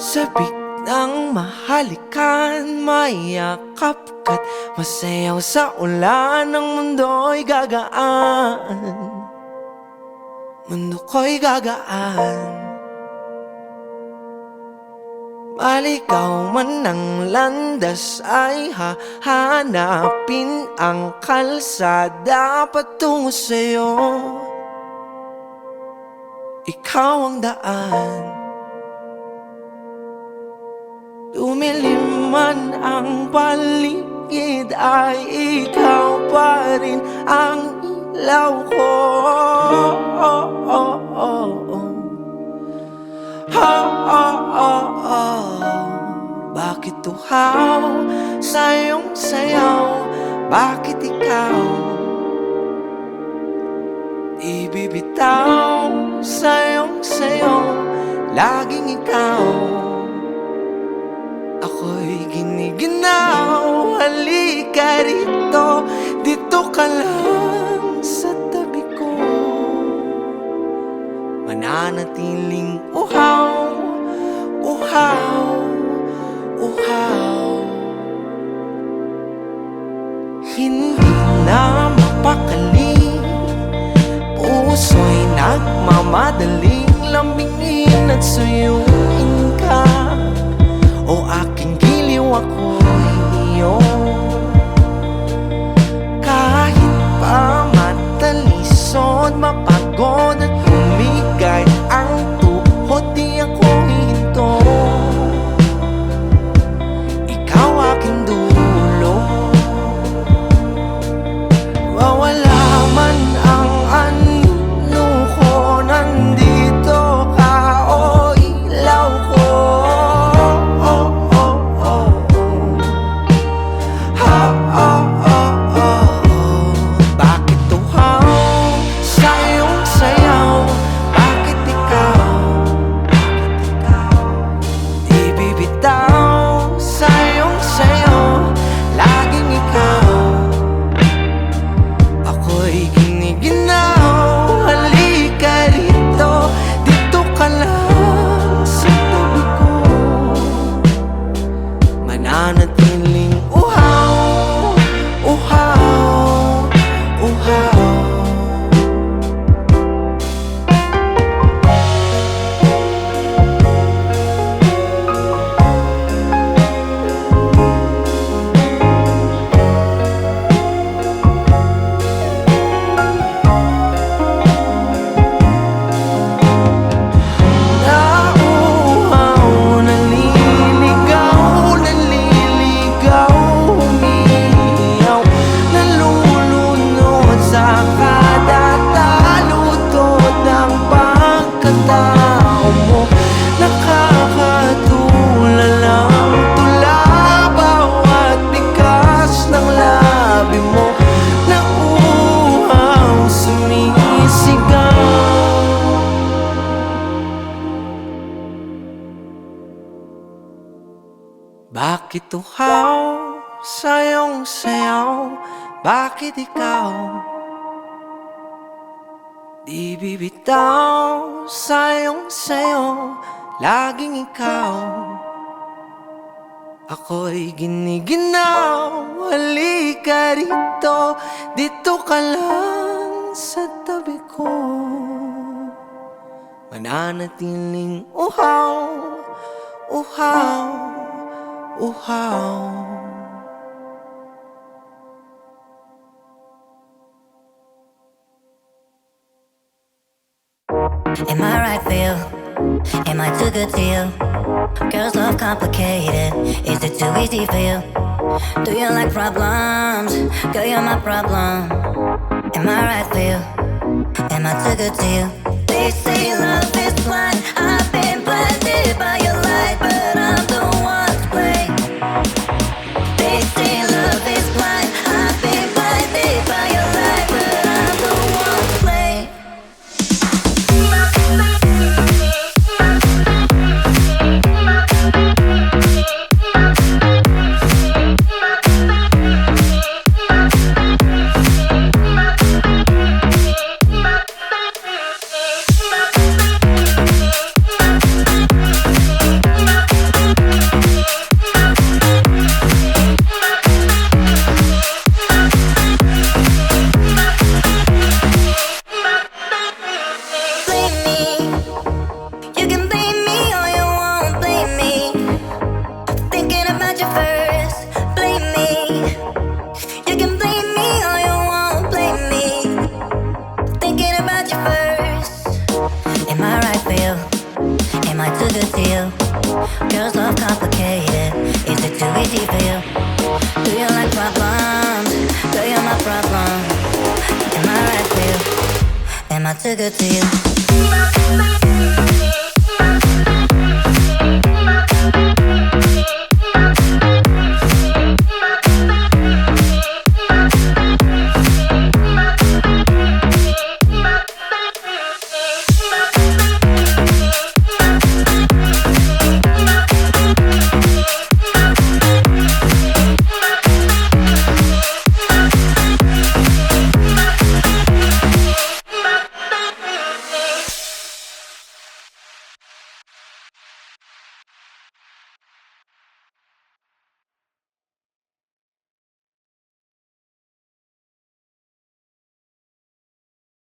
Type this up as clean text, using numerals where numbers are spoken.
Sabik ng mahalikan, mayakap ka't masayaw sa ulan. Ang mundo'y gagaan, mundo ko'y gagaan. Maligaw man ang landas ay hahanapin ang kalsada patungo sa'yo. Ikaw ang daan. Lumilim man ang paligid ay ikaw pa rin ang ilaw ko. Bakit tuhaw sa iyong sayaw? Bakit ikaw di bibitaw sa iyong sayaw? Laging ikaw. Ako'y giniginaw. Halika rito, dito ka lang sa tabi ko. Mananatiling uhaw, uhaw, uhaw. Hindi na mapakali, puso'y nagmamadaling lambingin at suyuin ka. O aking giliw, ako'y iyo. Kahit pa matalisod, mapagod at humigay ang tuhod, di ako hihinto. Ikaw aking dulo. Wawala man ang anino ko, nandito ka, o ilaw ko. Bakit tuhaw sa iyong sayaw? Bakit ikaw di bibitaw sa iyong sayaw? Laging ikaw. Ako'y giniginaw. Halika rito, dito ka lang sa tabi ko. Mananatiling uhaw, uhaw, uhaw. Nauuhaw, naliligaw, naliligaw, umiiyaw, nalulunod sa kada taludtod ng pagkatao mo. Nakakatulalang tula bawat bigas ng labi mo. Nauuhaw, sumisigaw. Bakit tuhaw sa iyong sayaw? Bakit ikaw di bibitaw sa iyong sayaw? Laging ikaw. Ako'y giniginaw. Halika rito, dito ka lang sa tabi ko. Mananatiling uhaw, uhaw, uhaw. Am I right for you? Am I too good to you? Girls love complicated. Is it too easy for you? Do you like problems? Girl, you're my problem. Am I right for you? Am I too good to you? They say love is blind. I've been blinded by your light, but I'm the one to blame. They say love is blind. I've been blinded by your light, but I'm the one to blame. too good to you? Girls love complicated. Is it too easy for you? Do you like problems? Girl, you're my problem. Am I right for you? Am I too good to you?